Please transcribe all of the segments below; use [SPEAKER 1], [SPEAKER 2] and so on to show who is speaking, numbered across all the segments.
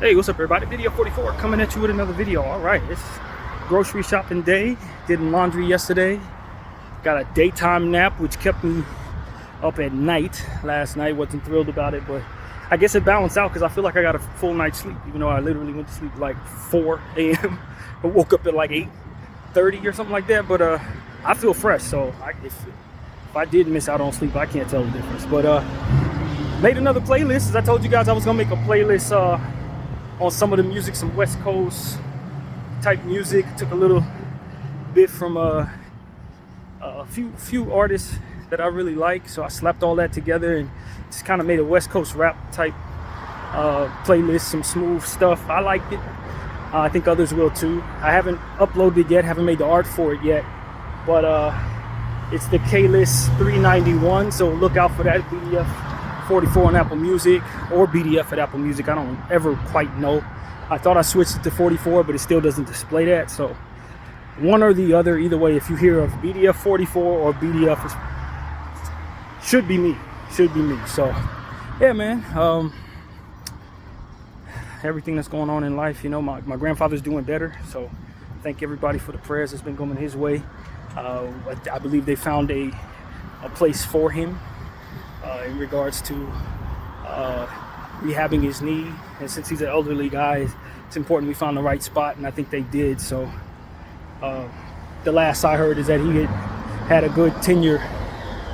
[SPEAKER 1] Hey, what's up everybody? Video 44 coming at you with another video. All right, it's grocery shopping day. Did laundry yesterday. Got a daytime nap, which kept me up at night last night. Wasn't thrilled about it, but I guess it balanced out because I feel like I got a full night's sleep, even though I literally went to sleep like 4 a.m. I woke up at like 8:30 or something like that. But I feel fresh, so if I did miss out on sleep, I can't tell the difference. But made another playlist. As I told you guys, I was gonna make a playlist on some of the music, some West Coast type music. Took a little bit from a few artists that I really like, so I slapped all that together and just kind of made a West Coast rap type playlist. Some smooth stuff. I liked it. I think others will too. I haven't uploaded it yet, haven't made the art for it yet, but it's the K-List 391, so look out for that. BDF 44 on Apple Music, or BDF at Apple Music. I don't ever quite know. I thought I switched it to 44, but it still doesn't display that. So one or the other. Either way, if you hear of BDF 44 or BDF, it should be me. So yeah, man. Everything that's going on in life, you know, my grandfather's doing better. So thank everybody for the prayers that's been going his way. I believe they found a place for him in regards to rehabbing his knee, and since he's an elderly guy, it's important we found the right spot, and I think they did. So the last I heard is that he had a good tenure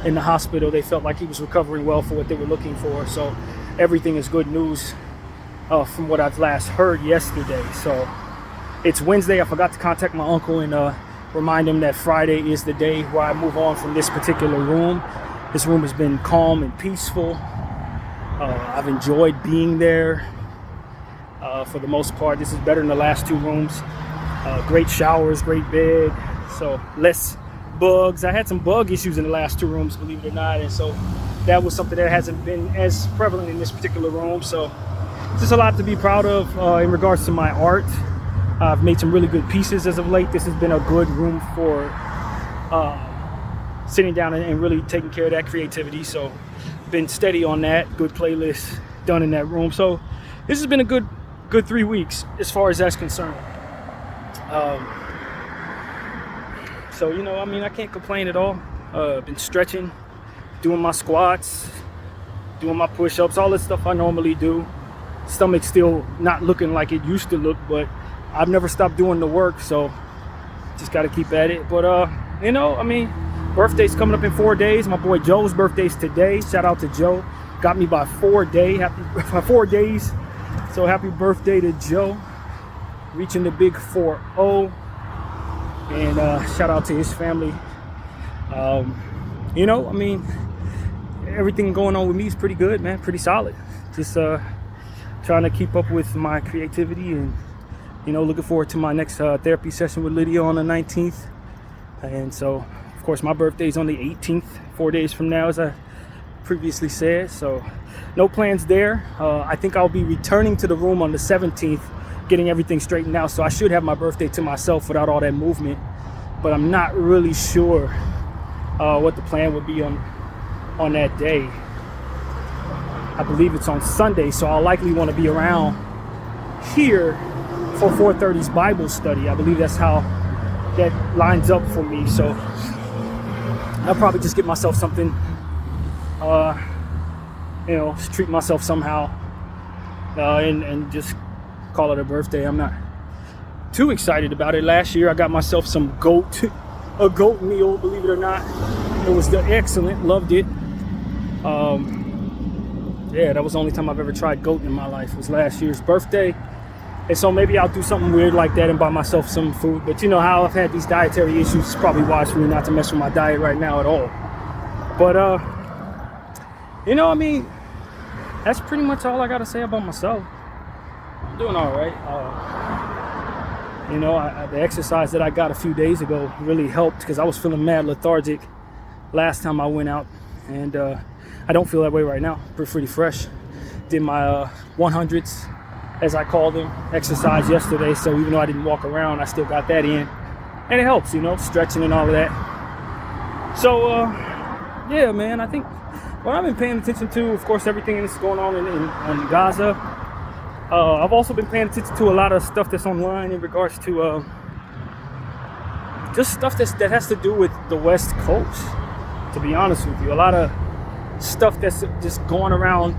[SPEAKER 1] in the hospital. They felt like he was recovering well for what they were looking for, so everything is good news from what I've last heard yesterday. So it's Wednesday. I forgot to contact my uncle and remind him that Friday is the day where I move on from this particular room. This room has been calm and peaceful. I've enjoyed being there for the most part. This is better than the last two rooms. Great showers, great bed, so less bugs. I had some bug issues in the last two rooms, believe it or not, and so that was something that hasn't been as prevalent in this particular room. So just a lot to be proud of in regards to my art. I've made some really good pieces as of late. This has been a good room for sitting down and really taking care of that creativity. So been steady on that. Good playlist done in that room. So this has been a good 3 weeks as far as that's concerned. So, you know, I mean, I can't complain at all. Been stretching, doing my squats, doing my push-ups, all the stuff I normally do. Stomach's still not looking like it used to look, but I've never stopped doing the work, so just got to keep at it. But you know, I mean, birthday's coming up in 4 days. My boy Joe's birthday's today. Shout out to Joe. Got me by 4 days. So happy birthday to Joe. Reaching the big 4-0. And shout out to his family. You know, I mean, everything going on with me is pretty good, man. Pretty solid. Just trying to keep up with my creativity, and you know, looking forward to my next therapy session with Lydia on the 19th. And so, of course, my birthday is on the 18th, 4 days from now, as I previously said. So no plans there. I think I'll be returning to the room on the 17th, getting everything straightened out. So I should have my birthday to myself without all that movement. But I'm not really sure what the plan would be on that day. I believe it's on Sunday, so I'll likely want to be around here for 4:30's Bible study. I believe that's how that lines up for me. So I'll probably just get myself something, you know, just treat myself somehow, and just call it a birthday. I'm not too excited about it. Last year I got myself some a goat meal, believe it or not. It was excellent, loved it. Yeah, that was the only time I've ever tried goat in my life, was last year's birthday. And so maybe I'll do something weird like that and buy myself some food. But you know how I've had these dietary issues. It's probably wise for me not to mess with my diet right now at all. But, you know, I mean, that's pretty much all I got to say about myself. I'm doing all right. You know, the exercise that I got a few days ago really helped, because I was feeling mad lethargic last time I went out. And I don't feel that way right now. Pretty fresh. Did my 100s, as I call them, exercise yesterday. So even though I didn't walk around, I still got that in. And it helps, you know, stretching and all of that. So, yeah, man, I think what I've been paying attention to, of course, everything that's going on in Gaza. I've also been paying attention to a lot of stuff that's online in regards to just stuff that has to do with the West Coast. To be honest with you, a lot of stuff that's just going around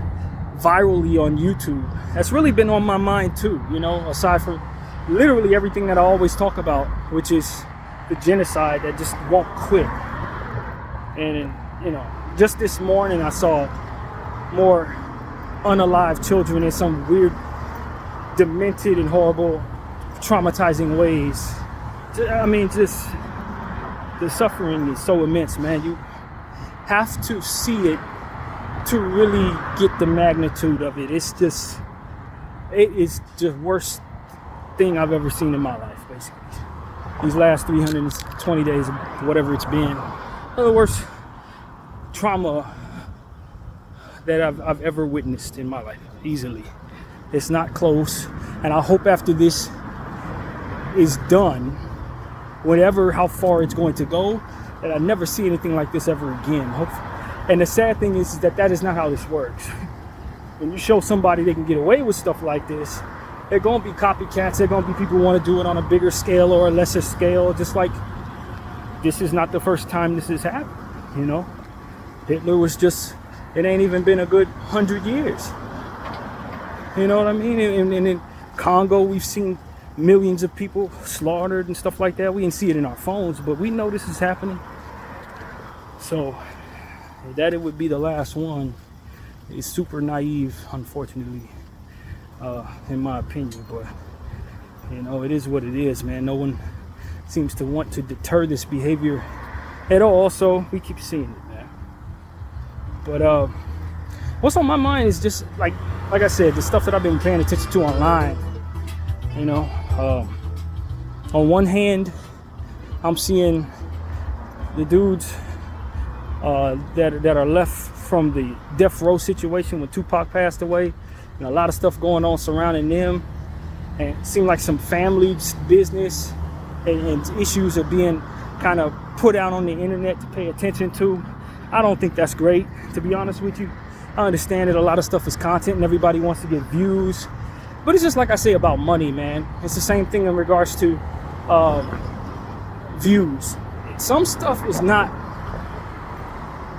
[SPEAKER 1] virally on YouTube. That's really been on my mind too, you know, aside from literally everything that I always talk about, which is the genocide that just won't quit. And, you know, just this morning I saw more unalive children in some weird, demented and horrible, traumatizing ways. I mean, just the suffering is so immense, man. You have to see it to really get the magnitude of it. It is the worst thing I've ever seen in my life, basically. These last 320 days, whatever it's been, are the worst trauma that I've ever witnessed in my life, easily. It's not close, and I hope after this is done, how far it's going to go, that I never see anything like this ever again. And the sad thing is that is not how this works. When you show somebody they can get away with stuff like this, they're going to be copycats. They're going to be people who want to do it on a bigger scale or a lesser scale. Just like this is not the first time this has happened, you know. Hitler was just, it ain't even been a good 100 years. You know what I mean? And in Congo, we've seen millions of people slaughtered and stuff like that. We didn't see it in our phones, but we know this is happening. So that it would be the last one is super naive, unfortunately, in my opinion. But you know, it is what it is, man. No one seems to want to deter this behavior at all, so we keep seeing it, man. But what's on my mind is just like I said, the stuff that I've been paying attention to online. You know, on one hand, I'm seeing the dudes that are left from the death row situation when Tupac passed away, and a lot of stuff going on surrounding them, and it seemed like some family business and issues are being kind of put out on the internet to pay attention to. I don't think that's great, to be honest with you. I understand that a lot of stuff is content and everybody wants to get views, but it's just like I say about money, man. It's the same thing in regards to views. Some stuff is not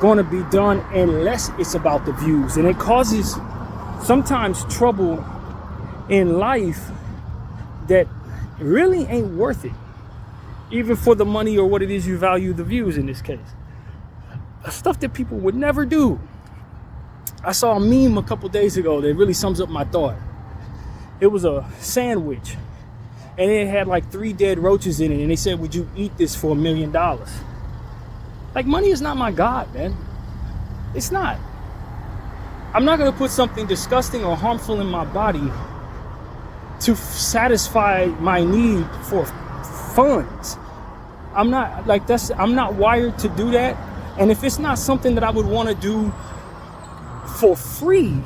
[SPEAKER 1] going to be done unless it's about the views, and it causes sometimes trouble in life that really ain't worth it, even for the money or what it is you value the views in this case. Stuff that people would never do. I saw a meme a couple days ago that really sums up my thought. It was a sandwich, and it had like 3 dead roaches in it, and they said, would you eat this for $1 million? Like, money is not my God, man. It's not. I'm not going to put something disgusting or harmful in my body to satisfy my need for funds. I'm not wired to do that. And if it's not something that I would want to do for free,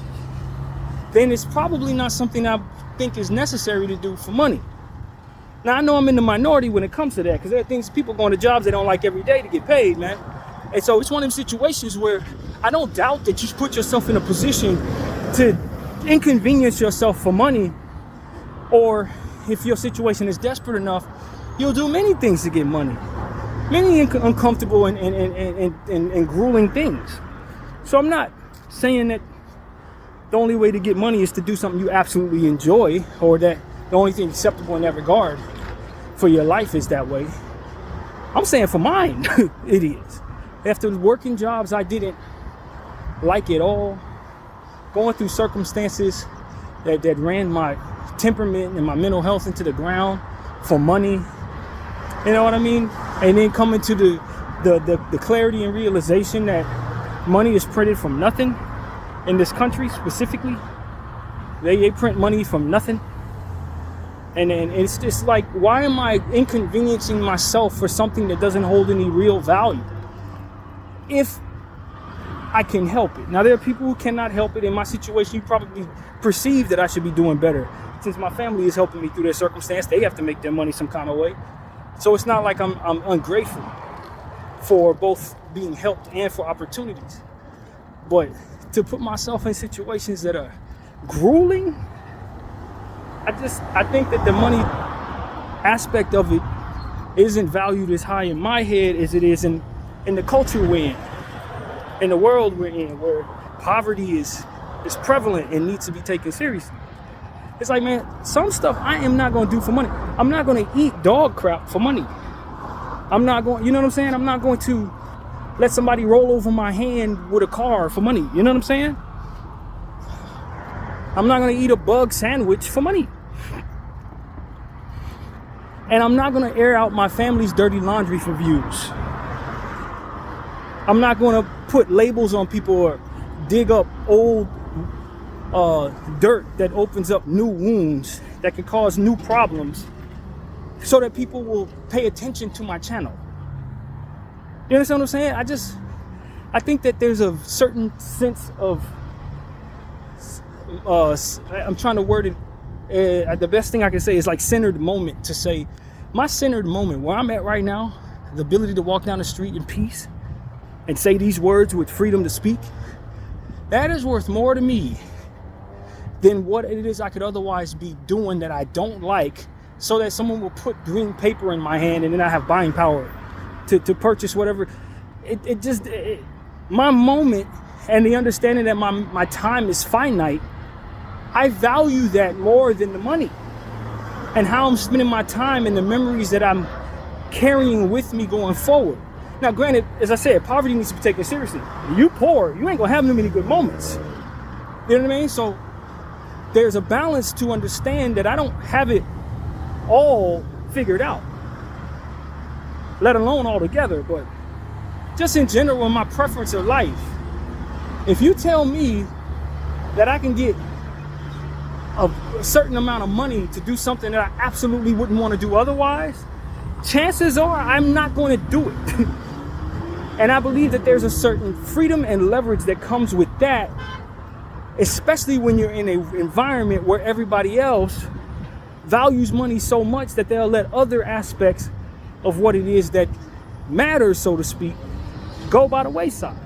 [SPEAKER 1] then it's probably not something I think is necessary to do for money. Now, I know I'm in the minority when it comes to that, because there are things, people going to jobs they don't like every day to get paid, man. And so it's one of them situations where I don't doubt that you put yourself in a position to inconvenience yourself for money, or if your situation is desperate enough, you'll do many things to get money. Many uncomfortable and grueling things. So I'm not saying that the only way to get money is to do something you absolutely enjoy, or that the only thing acceptable in that regard for your life is that way. I'm saying for mine, it is. After working jobs I didn't like at all, going through circumstances that ran my temperament and my mental health into the ground for money, you know what I mean? And then coming to the clarity and realization that money is printed from nothing in this country specifically. They print money from nothing. And it's just like, why am I inconveniencing myself for something that doesn't hold any real value if I can help it? Now, there are people who cannot help it. In my situation, you probably perceive that I should be doing better. Since my family is helping me through their circumstance, they have to make their money some kind of way. So it's not like I'm ungrateful for both being helped and for opportunities. But to put myself in situations that are grueling, I think that the money aspect of it isn't valued as high in my head as it is in the culture we're in the world we're in, where poverty is prevalent and needs to be taken seriously. It's like, man, some stuff I am not going to do for money. I'm not going to eat dog crap for money. I'm not going, you know what I'm saying? I'm not going to let somebody roll over my hand with a car for money. You know what I'm saying? I'm not going to eat a bug sandwich for money. And I'm not going to air out my family's dirty laundry for views. I'm not going to put labels on people or dig up old dirt that opens up new wounds that can cause new problems so that people will pay attention to my channel. You understand what I'm saying? I think that there's a certain sense of, I'm trying to word it, the best thing I can say is like centered moment, to say my centered moment where I'm at right now, the ability to walk down the street in peace and say these words with freedom to speak, that is worth more to me than what it is I could otherwise be doing that I don't like, so that someone will put green paper in my hand and then I have buying power to purchase whatever. My moment and the understanding that my time is finite, I value that more than the money and how I'm spending my time and the memories that I'm carrying with me going forward. Now, granted, as I said, poverty needs to be taken seriously. You poor, you ain't gonna have many good moments. You know what I mean? So there's a balance to understand that I don't have it all figured out, let alone all together. But just in general, in my preference of life, if you tell me that I can get a certain amount of money to do something that I absolutely wouldn't want to do otherwise, chances are I'm not going to do it. And I believe that there's a certain freedom and leverage that comes with that, especially when you're in an environment where everybody else values money so much that they'll let other aspects of what it is that matters, so to speak, go by the wayside.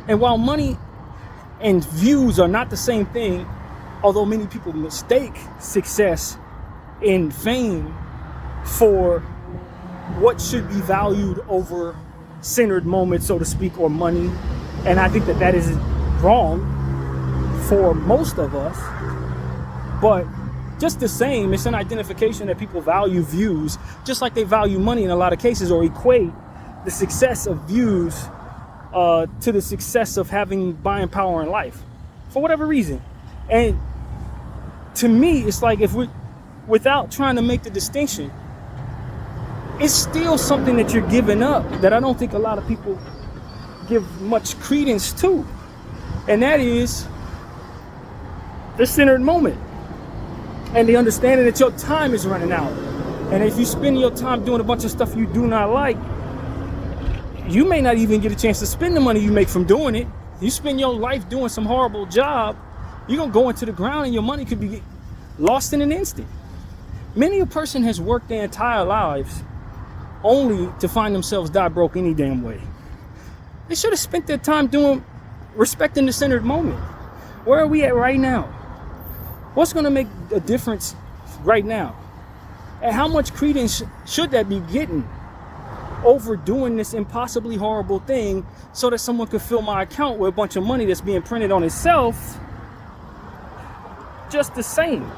[SPEAKER 1] And while money and views are not the same thing, although many people mistake success and fame for what should be valued over centered moments, so to speak, or money, and I think that that is wrong for most of us. But just the same, it's an identification that people value views just like they value money in a lot of cases, or equate the success of views to the success of having buying power in life for whatever reason. And to me, it's like, if we, without trying to make the distinction, it's still something that you're giving up that I don't think a lot of people give much credence to, and that is the centered moment and the understanding that your time is running out. And if you spend your time doing a bunch of stuff you do not like, you may not even get a chance to spend the money you make from doing it. You spend your life doing some horrible job, you're gonna go into the ground and your money could be lost in an instant. Many a person has worked their entire lives only to find themselves die broke any damn way. They should have spent their time respecting the centered moment. Where are we at right now? What's going to make a difference right now? And how much credence should that be getting over doing this impossibly horrible thing so that someone could fill my account with a bunch of money that's being printed on itself just the same?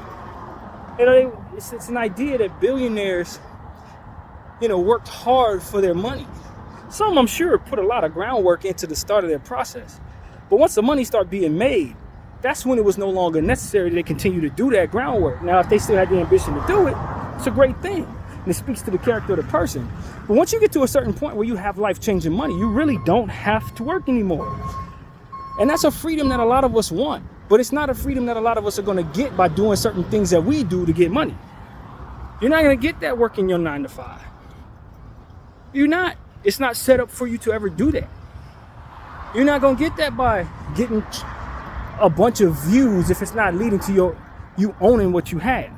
[SPEAKER 1] You know, it's an idea that billionaires, worked hard for their money. Some, I'm sure, put a lot of groundwork into the start of their process. But once the money started being made, that's when it was no longer necessary to continue to do that groundwork. Now, if they still had the ambition to do it, it's a great thing. And it speaks to the character of the person. But once you get to a certain point where you have life-changing money, you really don't have to work anymore. And that's a freedom that a lot of us want. But it's not a freedom that a lot of us are going to get by doing certain things that we do to get money. You're not going to get that working your 9 to 5. You're not. It's not set up for you to ever do that. You're not going to get that by getting a bunch of views if it's not leading to you owning what you have.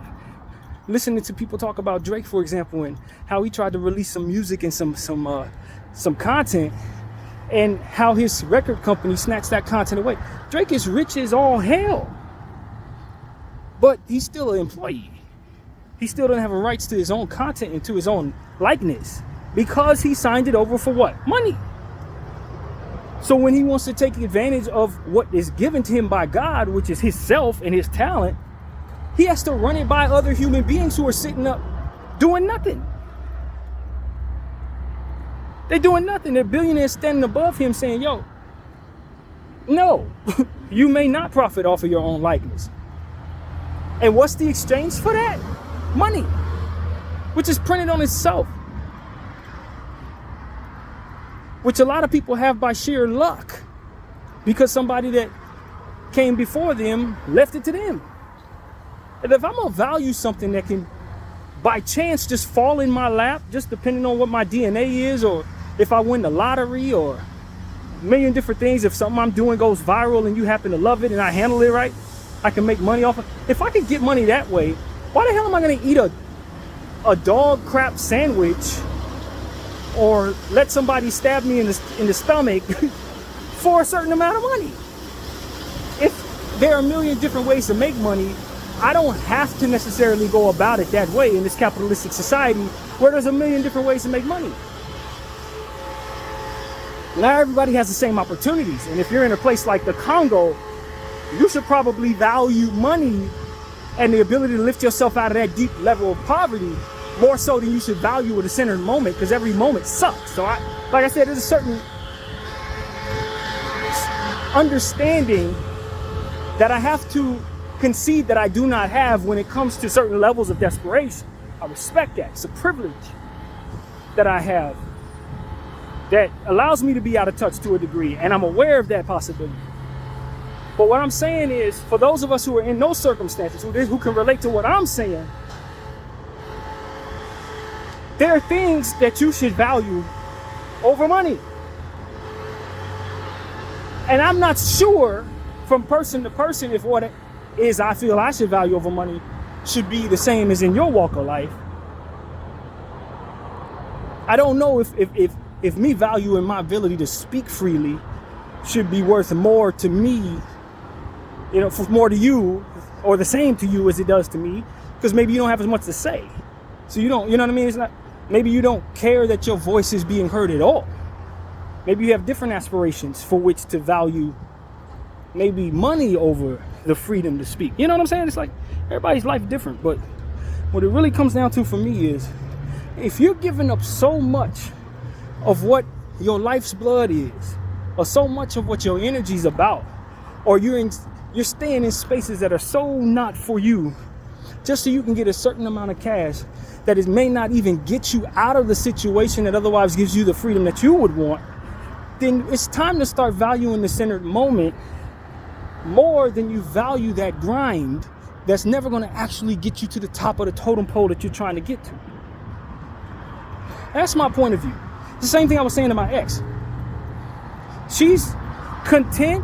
[SPEAKER 1] Listening to people talk about Drake, for example, and how he tried to release some music and some content, and how his record company snatched that content away. Drake is rich as all hell. but he's still an employee. He still doesn't have a rights to his own content and to his own likeness because he signed it over for what? Money. So when he wants to take advantage of what is given to him by God, which is his self and his talent, he has to run it by other human beings who are sitting up doing nothing. They're doing nothing. They're billionaires standing above him saying, yo, no, you may not profit off of your own likeness. And what's the exchange for that? Money, which is printed on itself, which a lot of people have by sheer luck because somebody that came before them left it to them. And if I'm gonna value something that can by chance just fall in my lap, just depending on what my DNA is, or if I win the lottery, or a million different things, if something I'm doing goes viral and you happen to love it and I handle it right, I can make money off of it. If I could get money that way, why the hell am I gonna eat a dog crap sandwich or let somebody stab me in the stomach for a certain amount of money? If there are a million different ways to make money, I don't have to necessarily go about it that way in this capitalistic society where there's a million different ways to make money. Not everybody has the same opportunities. And if you're in a place like the Congo, you should probably value money and the ability to lift yourself out of that deep level of poverty more so than you should value the centered moment, because every moment sucks. So like I said, there's a certain understanding that I have to concede that I do not have when it comes to certain levels of desperation. I respect that. It's a privilege that I have that allows me to be out of touch to a degree, and I'm aware of that possibility. But what I'm saying is, for those of us who are in those circumstances, who can relate to what I'm saying, there are things that you should value over money. And I'm not sure from person to person if what it is I feel I should value over money should be the same as in your walk of life. I don't know if me valuing my ability to speak freely should be worth more to me, more to you, or the same to you as it does to me, because maybe you don't have as much to say. So you know what I mean? It's not, maybe you don't care that your voice is being heard at all. Maybe you have different aspirations for which to value maybe money over the freedom to speak. You know what I'm saying? It's like everybody's life different, but what it really comes down to for me is, if you're giving up so much of what your life's blood is, or so much of what your energy's about, or you're staying in spaces that are so not for you, just so you can get a certain amount of cash that it may not even get you out of the situation that otherwise gives you the freedom that you would want, then it's time to start valuing the centered moment more than you value that grind that's never going to actually get you to the top of the totem pole that you're trying to get to. That's my point of view. It's the same thing I was saying to my ex. She's content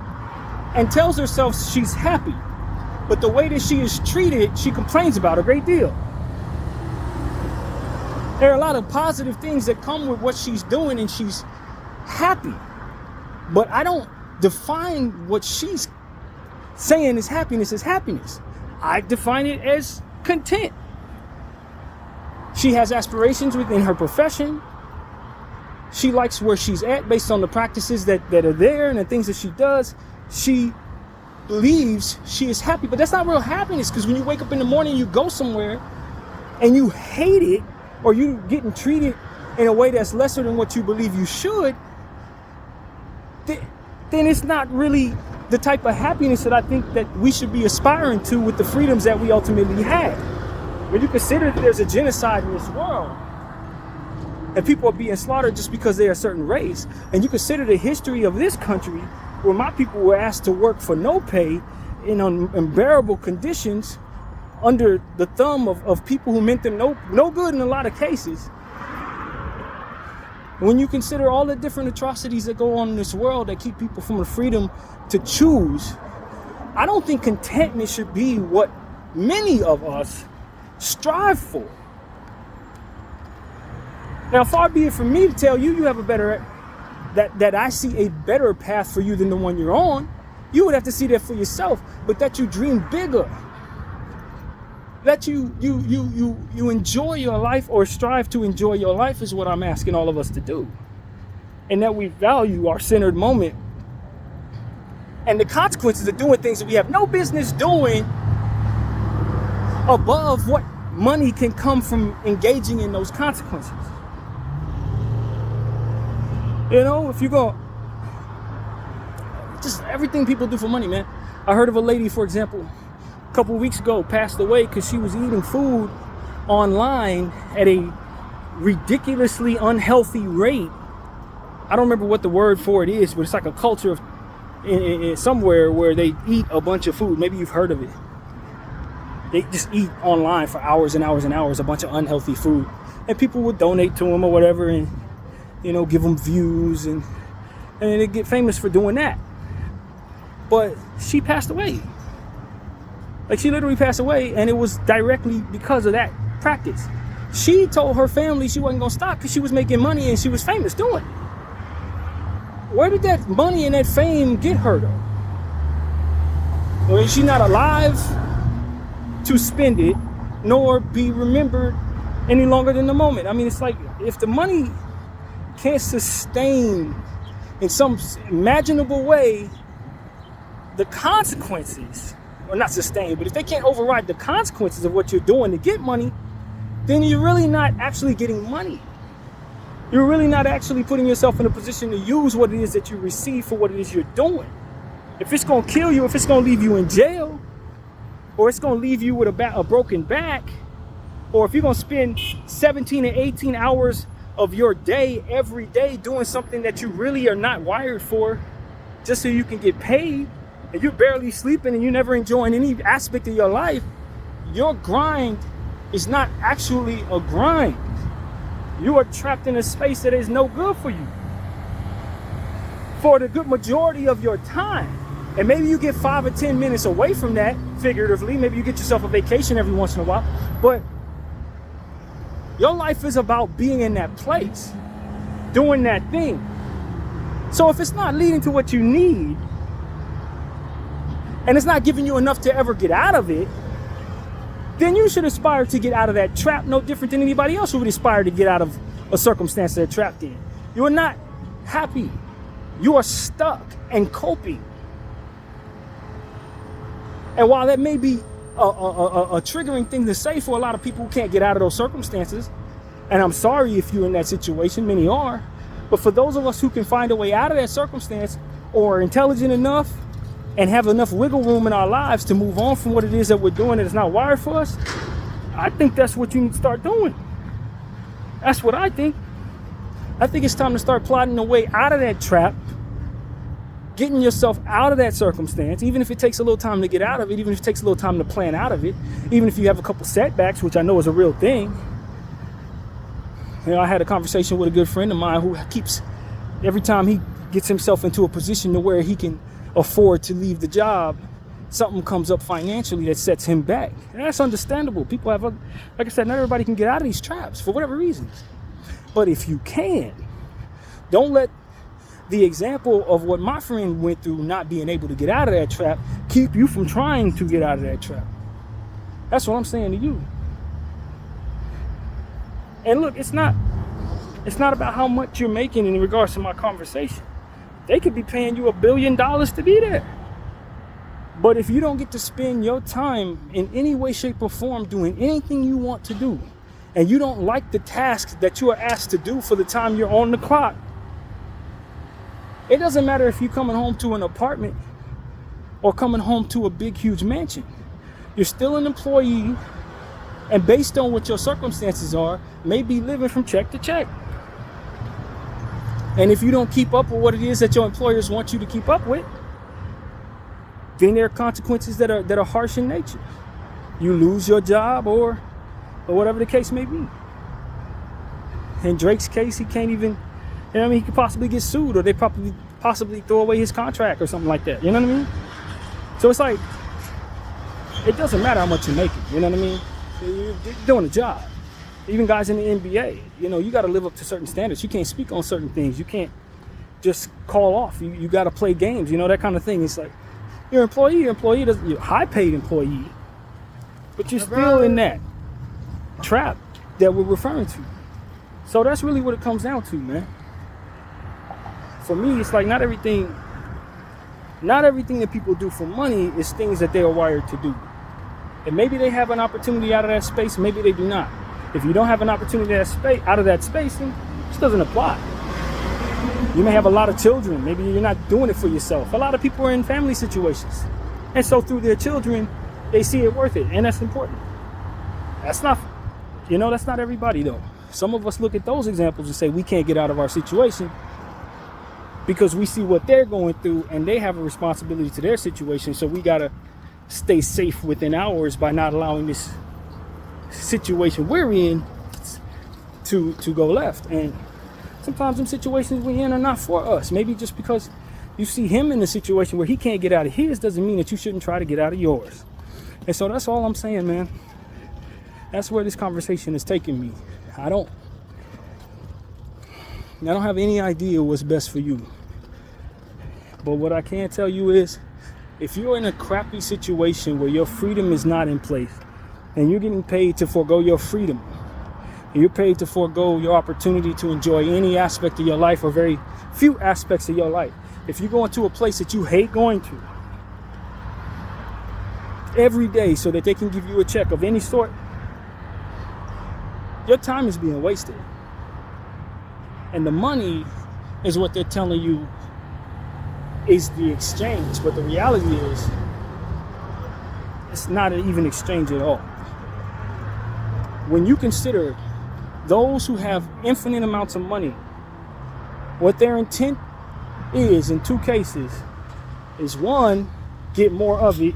[SPEAKER 1] and tells herself she's happy, but the way that she is treated, she complains about a great deal. There are a lot of positive things that come with what she's doing, and she's happy, but I don't define what she's saying is happiness as happiness. I define it as content. She has aspirations within her profession. She likes where she's at based on the practices that are there and the things that she does. She believes she is happy, but that's not real happiness, because when you wake up in the morning, you go somewhere and you hate it, or you getting treated in a way that's lesser than what you believe you should, then it's not really the type of happiness that I think that we should be aspiring to with the freedoms that we ultimately have. When you consider that there's a genocide in this world and people are being slaughtered just because they're a certain race, and you consider the history of this country where my people were asked to work for no pay in unbearable conditions under the thumb of people who meant them no good in a lot of cases. When you consider all the different atrocities that go on in this world that keep people from the freedom to choose, I don't think contentment should be what many of us strive for. Now, far be it from me to tell you have a better, that I see a better path for you than the one you're on. You would have to see that for yourself, but that you dream bigger. let you enjoy your life, or strive to enjoy your life, is what I'm asking all of us to do. And that we value our centered moment and the consequences of doing things that we have no business doing above what money can come from engaging in those consequences. You know, if you go, just everything people do for money, man. I heard of a lady, for example, a couple of weeks ago, passed away because she was eating food online at a ridiculously unhealthy rate. I don't remember what the word for it is, but it's like a culture of in somewhere where they eat a bunch of food. Maybe you've heard of it. They just eat online for hours and hours and hours, a bunch of unhealthy food, and people would donate to them or whatever, and you know, give them views, and they get famous for doing that. But she passed away. Like, she literally passed away, and it was directly because of that practice. She told her family she wasn't gonna stop because she was making money and she was famous doing it. Where did that money and that fame get her though? Or is she not alive to spend it, nor be remembered any longer than the moment? I mean, it's like, if the money can't sustain in some imaginable way the consequences, or not sustain, but if they can't override the consequences of what you're doing to get money, then you're really not actually getting money. You're really not actually putting yourself in a position to use what it is that you receive for what it is you're doing. If it's going to kill you, if it's going to leave you in jail, or it's going to leave you with a broken back, or if you're going to spend 17 and 18 hours of your day every day doing something that you really are not wired for, just so you can get paid, and you're barely sleeping and you're never enjoying any aspect of your life, your grind is not actually a grind. You are trapped in a space that is no good for you for the good majority of your time. And maybe you get 5 or 10 minutes away from that, figuratively. Maybe you get yourself a vacation every once in a while. But your life is about being in that place, doing that thing. So if it's not leading to what you need, and it's not giving you enough to ever get out of it, then you should aspire to get out of that trap no different than anybody else who would aspire to get out of a circumstance they're trapped in. You are not happy. You are stuck and coping. And while that may be a triggering thing to say for a lot of people who can't get out of those circumstances, and I'm sorry if you're in that situation, many are, but for those of us who can find a way out of that circumstance, or are intelligent enough and have enough wiggle room in our lives to move on from what it is that we're doing that is not wired for us, I think that's what you need to start doing. That's what I think. I think it's time to start plotting a way out of that trap, getting yourself out of that circumstance, even if it takes a little time to get out of it, even if it takes a little time to plan out of it, even if you have a couple setbacks, which I know is a real thing. You know, I had a conversation with a good friend of mine who keeps, every time he gets himself into a position to where he can afford to leave the job, something comes up financially that sets him back. And that's understandable. People have, like I said, not everybody can get out of these traps for whatever reasons. But if you can, don't let the example of what my friend went through, not being able to get out of that trap, keep you from trying to get out of that trap. That's what I'm saying to you. And look, it's not about how much you're making in regards to my conversation. They could be paying you $1 billion to be there. But if you don't get to spend your time in any way, shape, or form doing anything you want to do, and you don't like the tasks that you are asked to do for the time you're on the clock, it doesn't matter if you're coming home to an apartment or coming home to a big, huge mansion. You're still an employee, and based on what your circumstances are, may be living from check to check. And if you don't keep up with what it is that your employers want you to keep up with, then there are consequences that are harsh in nature. You lose your job or whatever the case may be. In Drake's case, he can't even, he could possibly get sued, or they possibly throw away his contract or something like that. You know what I mean? So it's like, it doesn't matter how much you're making. You know what I mean? You're doing a job. Even guys in the NBA, you got to live up to certain standards. You can't speak on certain things. You can't just call off. You got to play games, that kind of thing. It's like, you're an employee, you're a high-paid employee. but you're still in that trap that we're referring to. So that's really what it comes down to, man. For me, it's like not everything that people do for money is things that they are wired to do. And maybe they have an opportunity out of that space, maybe they do not. If you don't have an opportunity out of that space, then this doesn't apply. You may have a lot of children, maybe you're not doing it for yourself. A lot of people are in family situations. And so through their children, they see it worth it, and that's important. That's not everybody though. Some of us look at those examples and say we can't get out of our situation because we see what they're going through and they have a responsibility to their situation. So we gotta stay safe within ours by not allowing this situation we're in to go left. And sometimes them situations we're in are not for us. Maybe just because you see him in a situation where he can't get out of his doesn't mean that you shouldn't try to get out of yours. And so that's all I'm saying, man. That's where this conversation is taking me. I don't have any idea what's best for you. But what I can tell you is, if you're in a crappy situation where your freedom is not in place and you're getting paid to forego your freedom, and you're paid to forego your opportunity to enjoy any aspect of your life or very few aspects of your life. If you go into a place that you hate going to every day so that they can give you a check of any sort, your time is being wasted. And the money is what they're telling you is the exchange. But the reality is, it's not even exchange at all. When you consider those who have infinite amounts of money, what their intent is in two cases is, one, get more of it,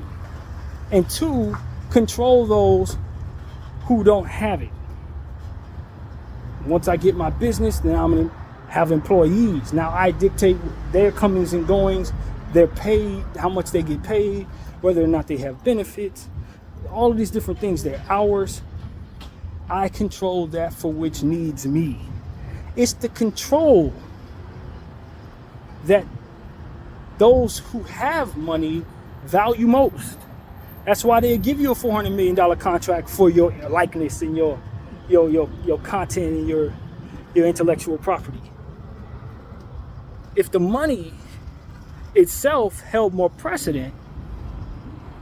[SPEAKER 1] and two, control those who don't have it. Once I get my business, then I'm going to have employees. Now I dictate their comings and goings, their pay, how much they get paid, whether or not they have benefits, all of these different things, their hours. I control that for which needs me. It's the control that those who have money value most. That's why they give you a $400 million contract for your likeness and your content and your intellectual property. If the money itself held more precedent,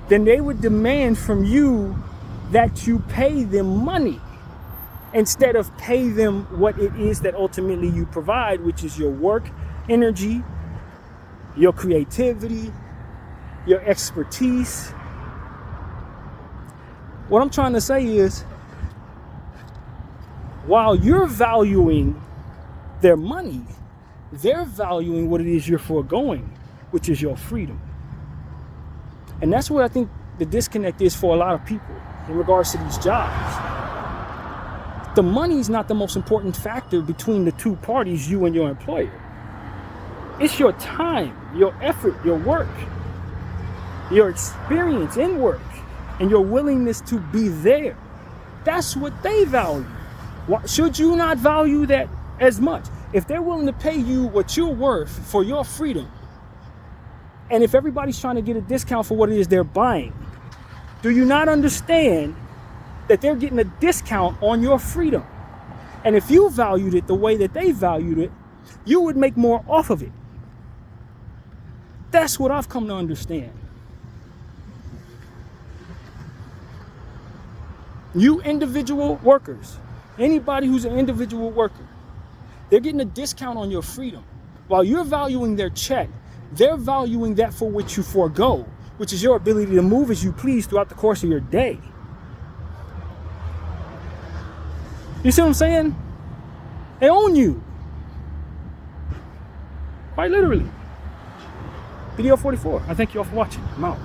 [SPEAKER 1] then they would demand from you that you pay them money instead of pay them what it is that ultimately you provide, which is your work, energy, your creativity, your expertise. What I'm trying to say is, while you're valuing their money, they're valuing what it is you're foregoing, which is your freedom. And that's where I think the disconnect is for a lot of people in regards to these jobs. The money is not the most important factor between the two parties, you and your employer. It's your time, your effort, your work, your experience in work, and your willingness to be there. That's what they value. Why should you not value that as much? If they're willing to pay you what you're worth for your freedom, and if everybody's trying to get a discount for what it is they're buying, do you not understand that they're getting a discount on your freedom? And if you valued it the way that they valued it, you would make more off of it. That's what I've come to understand. You individual workers, anybody who's an individual worker, they're getting a discount on your freedom. While you're valuing their check, they're valuing that for which you forego, which is your ability to move as you please throughout the course of your day. You see what I'm saying? They own you. Quite literally. Video 44. I thank you all for watching. I'm out.